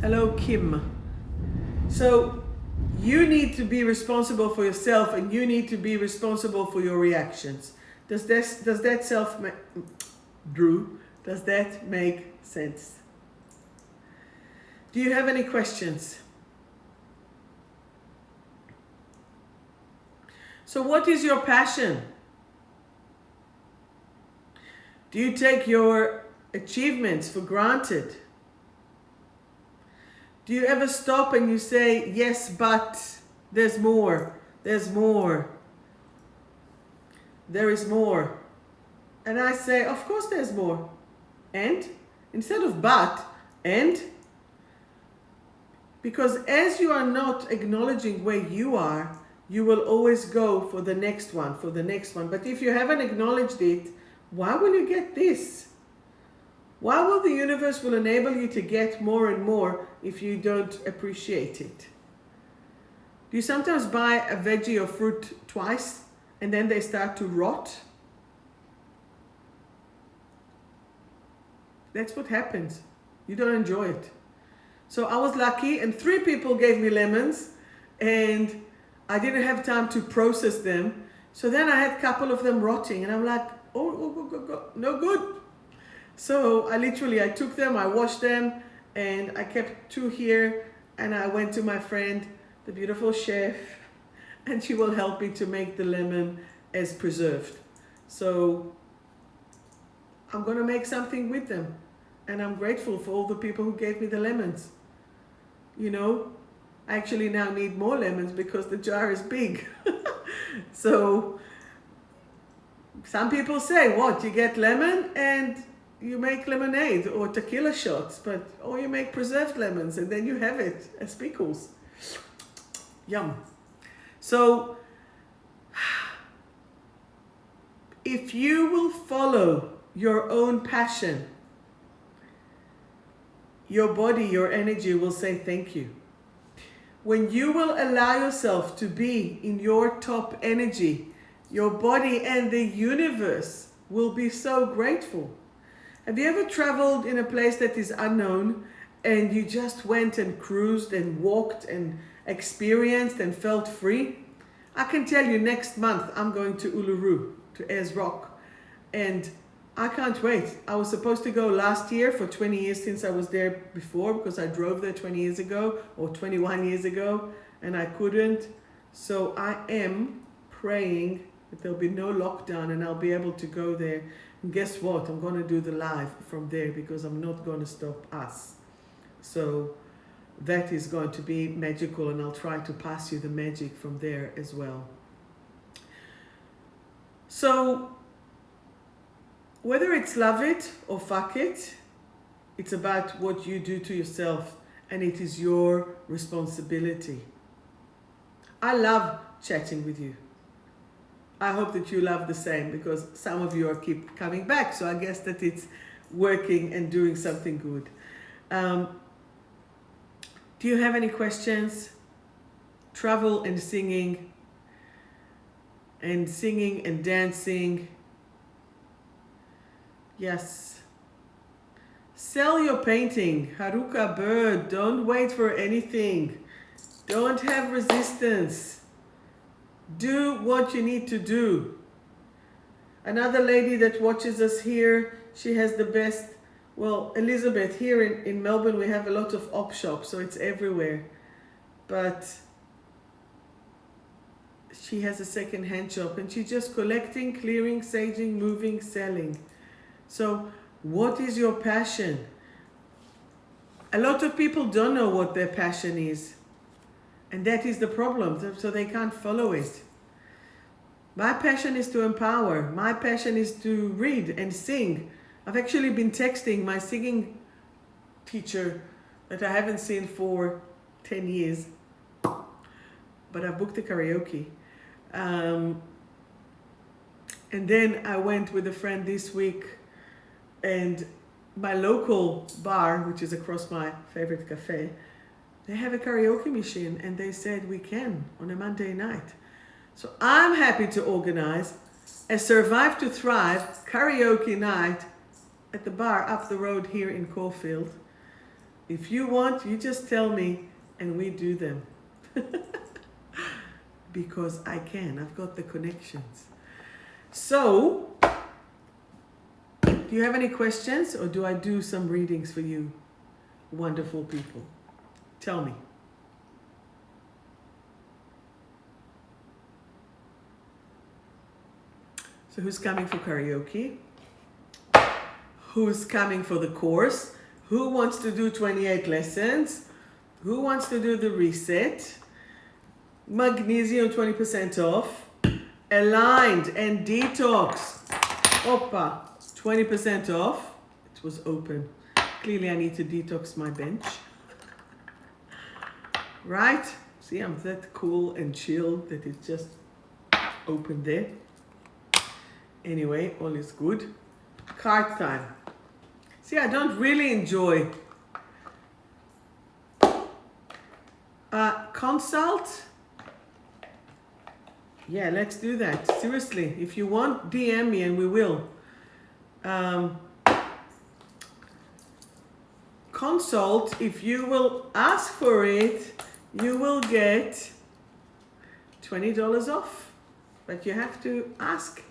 Speaker 1: Hello, Kim. So you need to be responsible for yourself, and you need to be responsible for your reactions. Does that Drew, does that make sense? Do you have any questions? So what is your passion? Do you take your achievements for granted? Do you ever stop and you say, yes, but there's more, there's more, there is more? And I say, of course there's more. And? Instead of but, and? Because as you are not acknowledging where you are, you will always go for the next one, for the next one. But if you haven't acknowledged it, why will you get this? Why will the universe will enable you to get more and more if you don't appreciate it? Do you sometimes buy a veggie or fruit twice and then they start to rot? That's what happens. You don't enjoy it. So I was lucky and 3 people gave me lemons and I didn't have time to process them. So then I had a couple of them rotting and I'm like, oh, no good. So I took them, I washed them, and I kept 2 here, and I went to my friend, the beautiful chef, and she will help me to make the lemon as preserved. So I'm gonna make something with them, and I'm grateful for all the people who gave me the lemons. You know, I actually now need more lemons because the jar is big. So some people say, what, you get lemon and you make lemonade or tequila shots, or you make preserved lemons and then you have it as pickles. Yum. So if you will follow your own passion, your body, your energy will say thank you. When you will allow yourself to be in your top energy, your body and the universe will be so grateful. Have you ever traveled in a place that is unknown and you just went and cruised and walked and experienced and felt free? I can tell you next month I'm going to Uluru, to Ayers Rock, and I can't wait. I was supposed to go last year for 20 years since I was there before because I drove there 20 years ago or 21 years ago and I couldn't. So I am praying that there'll be no lockdown and I'll be able to go there. And guess what? I'm going to do the live from there because I'm not going to stop us. So that is going to be magical and I'll try to pass you the magic from there as well. So whether it's love it or fuck it, it's about what you do to yourself and it is your responsibility. I love chatting with you. I hope that you love the same because some of you keep coming back. So I guess that it's working and doing something good. Do you have any questions? Travel and singing and dancing. Yes. Sell your painting. Haruka Bird. Don't wait for anything. Don't have resistance. Do what you need to do. Another lady that watches us here, she has the best, well, Elizabeth, here in Melbourne we have a lot of op shops, so it's everywhere. But she has a second-hand shop and she's just collecting, clearing, saging, moving, selling. So what is your passion? A lot of people don't know what their passion is. And that is the problem, so they can't follow it. My passion is to empower. My passion is to read and sing. I've actually been texting my singing teacher that I haven't seen for 10 years. but I booked a karaoke. And then I went with a friend this week, and my local bar, which is across my favorite cafe, they have a karaoke machine, and they said we can on a Monday night. So I'm happy to organize a Survive to Thrive karaoke night at the bar up the road here in Caulfield. If you want, you just tell me and we do them. Because I can, I've got the connections. So, do you have any questions, or do I do some readings for you, wonderful people? Tell me. So who's coming for karaoke? Who's coming for the course? Who wants to do 28 lessons? Who wants to do the reset? Magnesium 20% off. Aligned and detox. Oppa, 20% off. It was open. Clearly I need to detox my bench. Right? See, I'm that cool and chill that it's just open there. Anyway, all is good. Card time. See, I don't really enjoy consult. Yeah, let's do that. Seriously, if you want, DM me and we will. Consult, if you will ask for it, you will get $20 off. But you have to ask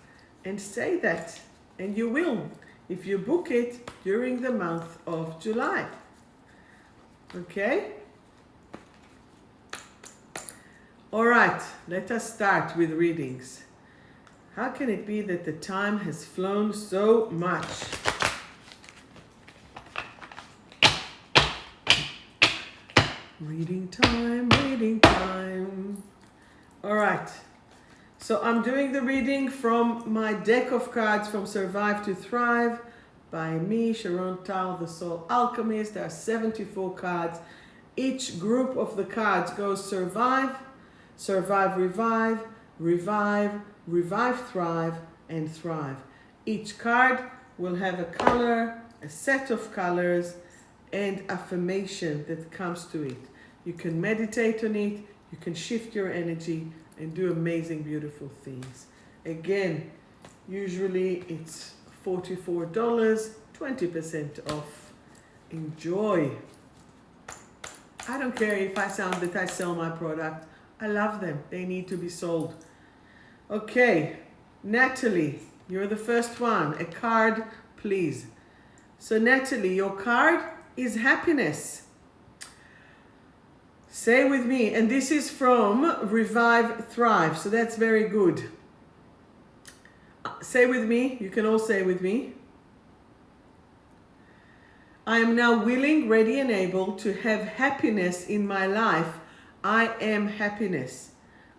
Speaker 1: and say that, and you will if you book it during the month of July. Okay? All right, let us start with readings. How can it be that the time has flown so much? Reading time, reading time. All right. So I'm doing the reading from my deck of cards from Survive to Thrive by me, Sharon Tal, the Soul Alchemist. There are 74 cards. Each group of the cards goes Survive, Survive, Revive, Revive, Revive, Thrive, and Thrive. Each card will have a color, a set of colors, and affirmation that comes to it. You can meditate on it, you can shift your energy, and do amazing, beautiful things. Again, usually it's $44, 20% off. Enjoy. I don't care if I sound that I sell my product. I love them. They need to be sold. Okay, Natalie, you're the first one. A card, please. So Natalie, your card is happiness. Say with me, and this is from Revive Thrive, so that's very good. Say with me, you can all say with me. I am now willing, ready, and able to have happiness in my life. I am happiness.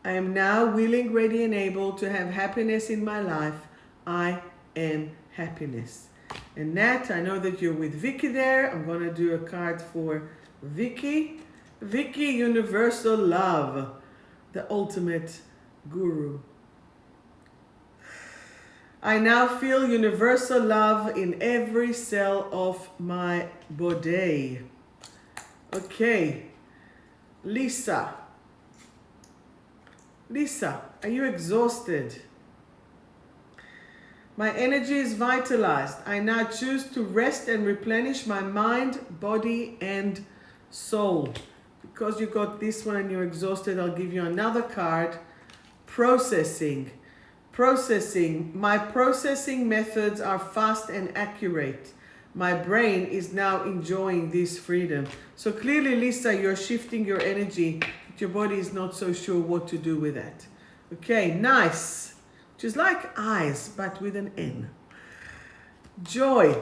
Speaker 1: I am now willing, ready, and able to have happiness in my life. I am happiness. And Nat, I know that you're with Vicky there. I'm going to do a card for Vicky. Vicky, universal love, the ultimate guru. I now feel universal love in every cell of my body. Okay, Lisa. Lisa, are you exhausted? My energy is vitalized. I now choose to rest and replenish my mind, body, and soul. Because you got this one and you're exhausted, I'll give you another card. Processing. Processing. My processing methods are fast and accurate. My brain is now enjoying this freedom. So clearly, Lisa, you're shifting your energy, but your body is not so sure what to do with that. Okay, nice. Which is like eyes, but with an N. Joy.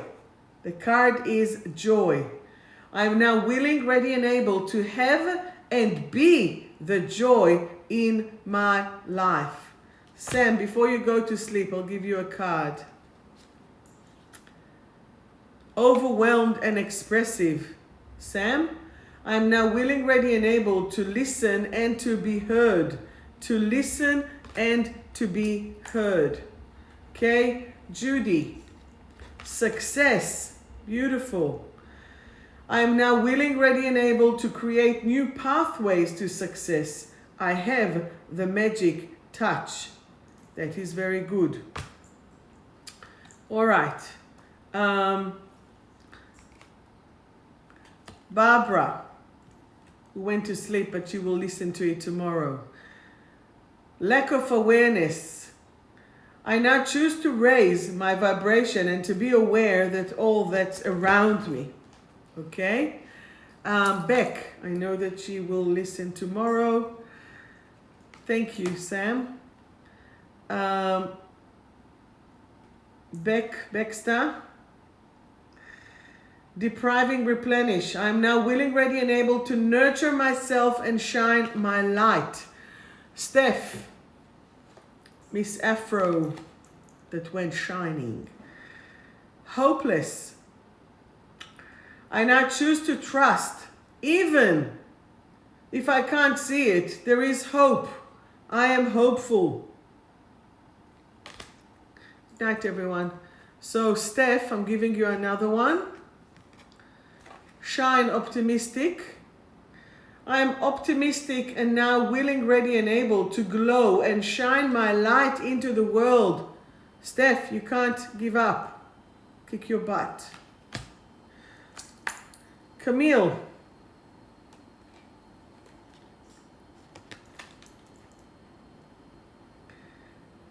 Speaker 1: The card is joy. I am now willing, ready, and able to have and be the joy in my life. Sam, before you go to sleep, I'll give you a card. Overwhelmed and expressive. Sam, I am now willing, ready, and able to listen and to be heard. To listen and to be heard. Okay, Judy. Success. Beautiful. I am now willing, ready, and able to create new pathways to success. I have the magic touch. That is very good. All right. Barbara, who went to sleep, but you will listen to it tomorrow. Lack of awareness. I now choose to raise my vibration and to be aware that all that's around me. Okay? Beck, I know that she will listen tomorrow. Thank you, Sam. Baxter. Depriving, replenish. I am now willing, ready, and able to nurture myself and shine my light. Steph. Miss Afro that went shining. Hopeless. I now choose to trust. Even if I can't see it, there is hope. I am hopeful. Good night, everyone. So, Steph, I'm giving you another one. Shine, optimistic. I am optimistic and now willing, ready, and able to glow and shine my light into the world. Steph, you can't give up. Kick your butt. Camille.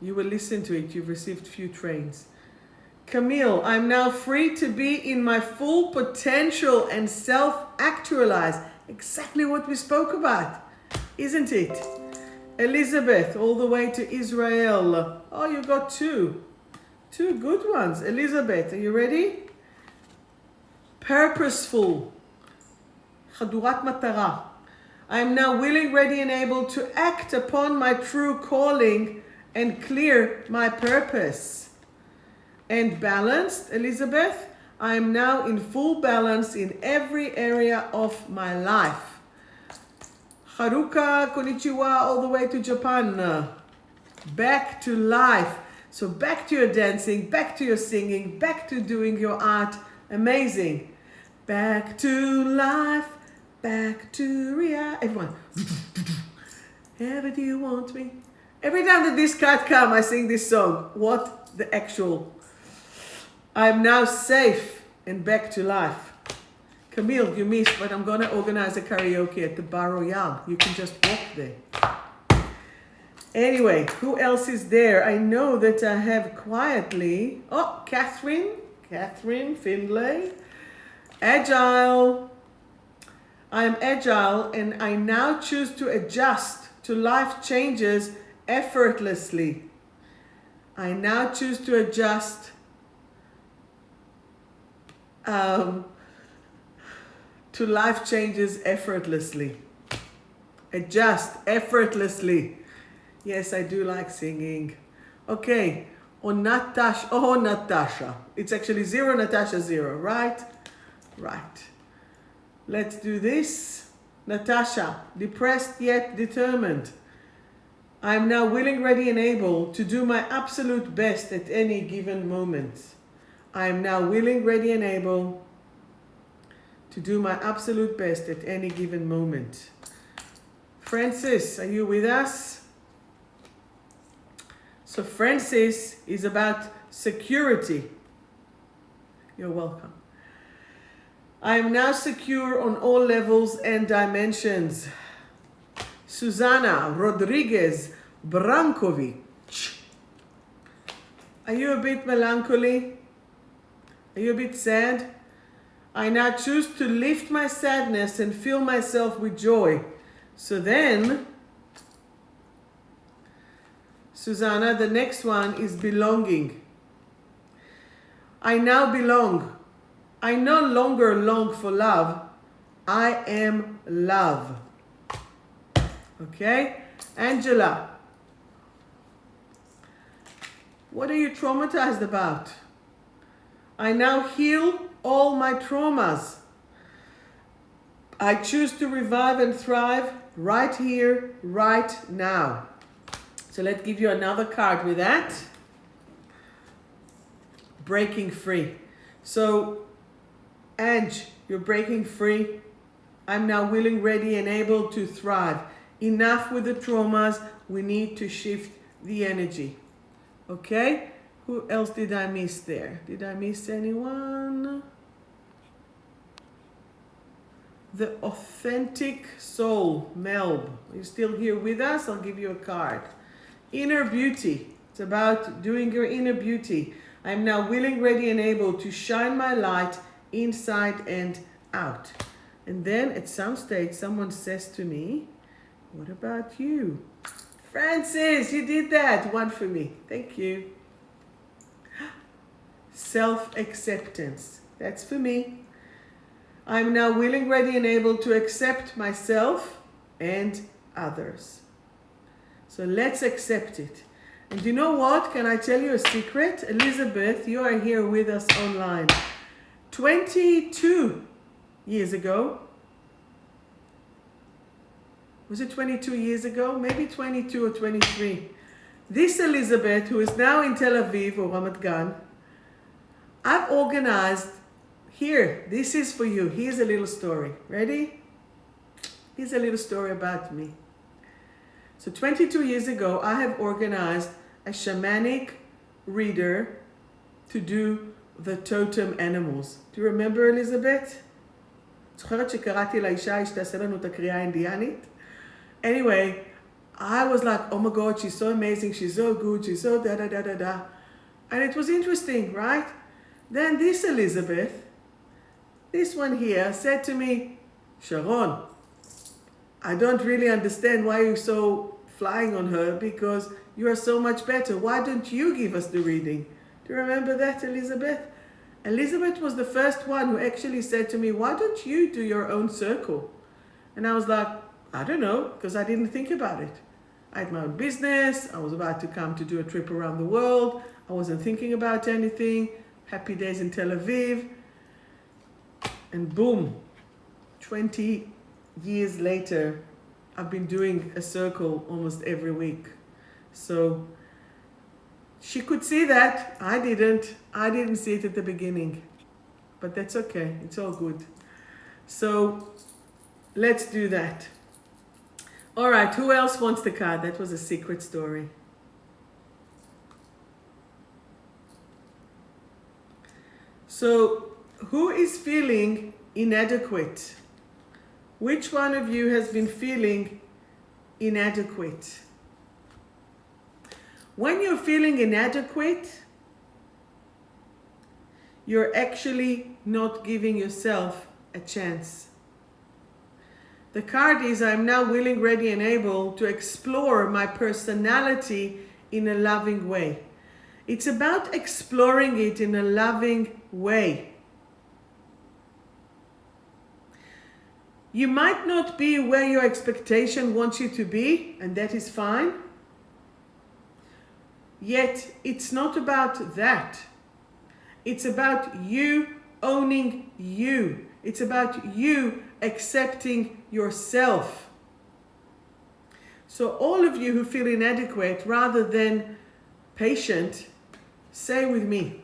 Speaker 1: You will listen to it. You've received few trains. Camille, I'm now free to be in my full potential and self-actualize. Exactly what we spoke about, isn't it? Elizabeth, all the way to Israel. Oh, you got two good ones. Elizabeth, are you ready? Purposeful. Chadurat matara. I am now willing, ready, and able to act upon my true calling and clear my purpose. And balanced, Elizabeth. I am now in full balance in every area of my life. Haruka, konnichiwa, all the way to Japan. Back to life. So back to your dancing, back to your singing, back to doing your art. Amazing. Back to life, back to reality. Everyone. Ever do you want me? Every time that this card comes, I sing this song. What the actual... I'm now safe and back to life. Camille, you missed, but I'm going to organize a karaoke at the Bar Royale. You can just walk there. Anyway, who else is there? I know that I have quietly... Oh, Catherine Findlay. Agile. I am agile and I now choose to adjust to life changes effortlessly. I now choose to adjust to life changes effortlessly. Adjust effortlessly. Yes, I do like singing. Okay. Natasha. It's actually 0, Natasha 0, right? Right. Let's do this. Natasha, depressed yet determined. I am now willing, ready, and able to do my absolute best at any given moment. I am now willing, ready, and able to do my absolute best at any given moment. Francis, are you with us? So Francis is about security. You're welcome. I am now secure on all levels and dimensions. Susana Rodriguez Brankovic. Are you a bit melancholy? Are you a bit sad? I now choose to lift my sadness and fill myself with joy. So then, Susanna, the next one is belonging. I now belong. I no longer long for love. I am love. Okay? Angela, what are you traumatized about? I now heal all my traumas. I choose to revive and thrive right here, right now. So let's give you another card with that. Breaking free. So, Ange, you're breaking free. I'm now willing, ready, and able to thrive. Enough with the traumas. We need to shift the energy. Okay? Who else did I miss there? Did I miss anyone? The authentic soul, Melb. Are you still here with us? I'll give you a card. Inner beauty. It's about doing your inner beauty. I'm now willing, ready, and able to shine my light inside and out. And then at some stage, someone says to me, what about you? Francis, you did that. One for me. Thank you. Self-acceptance. That's for me. I'm now willing, ready, and able to accept myself and others. So let's accept it. And you know what? Can I tell you a secret? Elizabeth, you are here with us online. 22 years ago. Was it 22 years ago? Maybe 22 or 23. This Elizabeth, who is now in Tel Aviv or Ramat Gan, I've organized, here, this is for you. Here's a little story. Ready? Here's a little story about me. So 22 years ago, I have organized a shamanic reader to do the totem animals. Do you remember Elizabeth? זוכרת שקראתי לאישה שתעשה לנו את הקריאה האינדיאנית? Anyway, I was like, oh my God, she's so amazing, she's so good, she's so da-da-da-da-da. And it was interesting, right? Then this Elizabeth, this one here, said to me, Sharon, I don't really understand why you're so flying on her because you are so much better. Why don't you give us the reading? Do you remember that, Elizabeth? Elizabeth was the first one who actually said to me, why don't you do your own circle? And I was like, I don't know, because I didn't think about it. I had my own business. I was about to come to do a trip around the world. I wasn't thinking about anything. Happy days in Tel Aviv. And boom, 20 years later, I've been doing a circle almost every week. So she could see that. I didn't. I didn't see it at the beginning. But that's okay. It's all good. So let's do that. All right, who else wants the card? That was a secret story. So, who is feeling inadequate? Which one of you has been feeling inadequate? When you're feeling inadequate, you're actually not giving yourself a chance. The card is, I'm now willing, ready, and able to explore my personality in a loving way. It's about exploring it in a loving way. You might not be where your expectation wants you to be, and that is fine. Yet, it's not about that. It's about you owning you. It's about you accepting yourself. So all of you who feel inadequate rather than patient, say with me,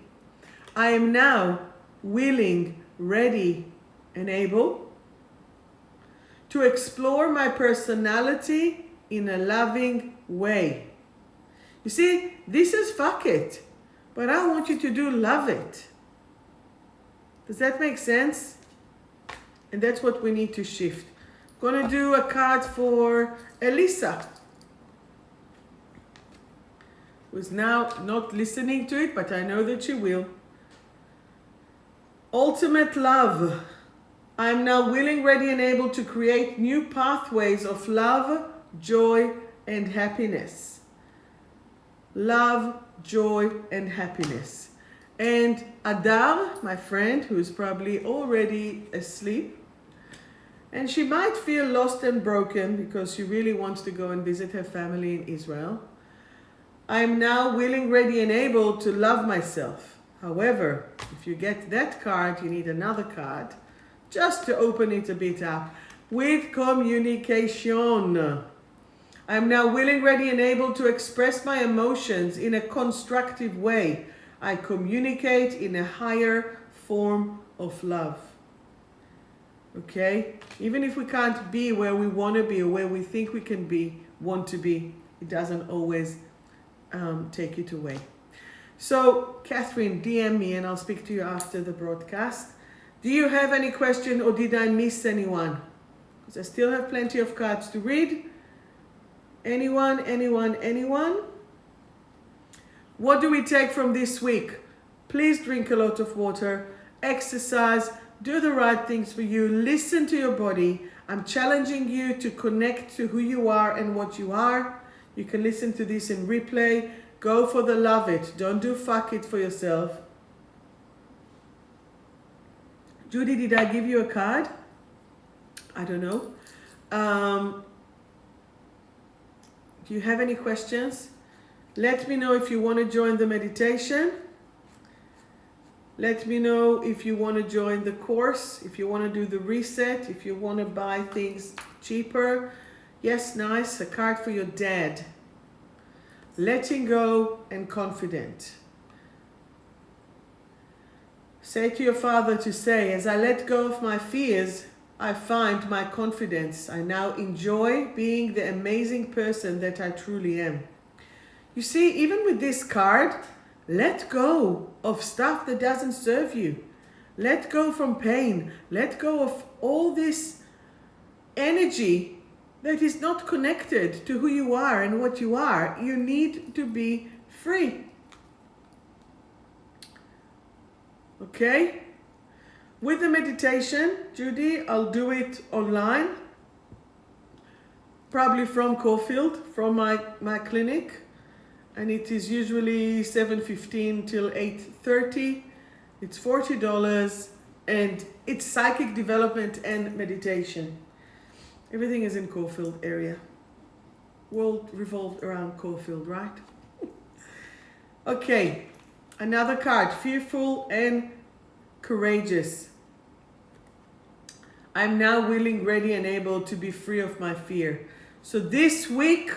Speaker 1: I am now willing, ready, and able to explore my personality in a loving way. You see, this is fuck it, but I want you to do love it. Does that make sense? And that's what we need to shift. I'm going to do a card for Elisa, who's now not listening to it, but I know that she will. Ultimate love. I'm now willing, ready, and able to create new pathways of love, joy, and happiness. Love, joy, and happiness. And Adar, my friend, who is probably already asleep, and she might feel lost and broken because she really wants to go and visit her family in Israel. I am now willing, ready, and able to love myself. However, if you get that card, you need another card just to open it a bit up. With communication. I'm now willing, ready, and able to express my emotions in a constructive way. I communicate in a higher form of love. Okay? Even if we can't be where we want to be or where we think we can be, want to be, it doesn't always take it away. So, Catherine, DM me and I'll speak to you after the broadcast. Do you have any question or did I miss anyone? Because I still have plenty of cards to read. Anyone? What do we take from this week? Please drink a lot of water, exercise, do the right things for you, listen to your body. I'm challenging you to connect to who you are and what you are. You can listen to this in replay. Go for the love it. Don't do fuck it for yourself. Judy, did I give you a card? I don't know. Do you have any questions? Let me know if you want to join the meditation. Let me know if you want to join the course, if you want to do the reset, if you want to buy things cheaper. Yes, nice. A card for your dad. Letting go and confident. Say to your father to say, as I let go of my fears, I find my confidence. I now enjoy being the amazing person that I truly am. You see, even with this card, let go of stuff that doesn't serve you. Let go from pain. Let go of all this energy that is not connected to who you are and what you are. You need to be free. Okay? With the meditation, Judy, I'll do it online. Probably from Caulfield, from my clinic. And it is usually 7:15 till 8:30. It's $40 and it's psychic development and meditation. Everything is in Caulfield area. World revolved around Caulfield, right? Okay, another card, fearful and courageous. I'm now willing, ready, and able to be free of my fear. So this week,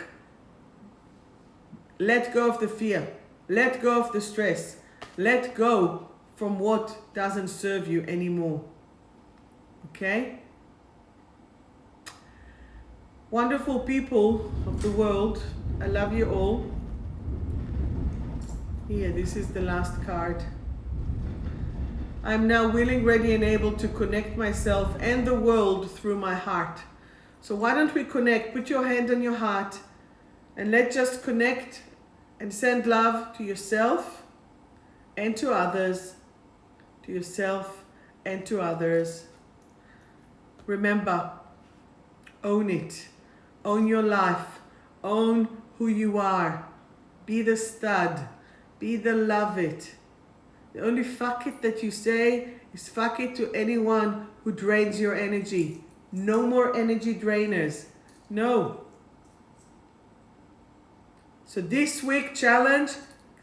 Speaker 1: let go of the fear. Let go of the stress. Let go from what doesn't serve you anymore. Okay? Wonderful people of the world, I love you all. Here, this is the last card. I'm now willing, ready, and able to connect myself and the world through my heart. So why don't we connect? Put your hand on your heart and let's just connect and send love to yourself and to others. To yourself and to others. Remember, own it. Own your life. Own who you are. Be the stud. Be the love it. The only fuck it that you say is fuck it to anyone who drains your energy. No more energy drainers. No. So this week challenge,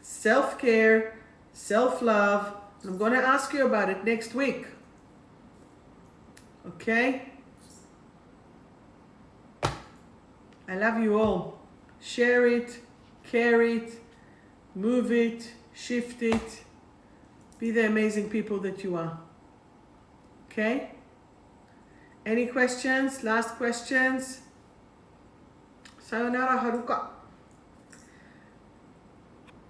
Speaker 1: self-care, self-love. I'm going to ask you about it next week. Okay? I love you all. Share it, care it, move it, shift it. Be the amazing people that you are. Okay? Any questions? Last questions? Sayonara Haruka.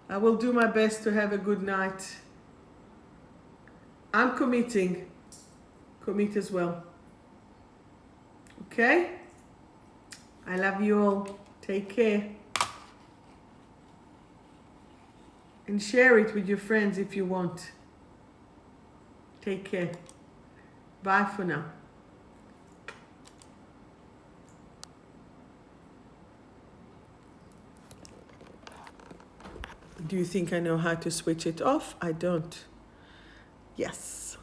Speaker 1: I will do my best to have a good night. I'm committing. Commit as well. Okay? I love you all. Take care. And share it with your friends if you want. Take care. Bye for now. Do you think I know how to switch it off? I don't. Yes.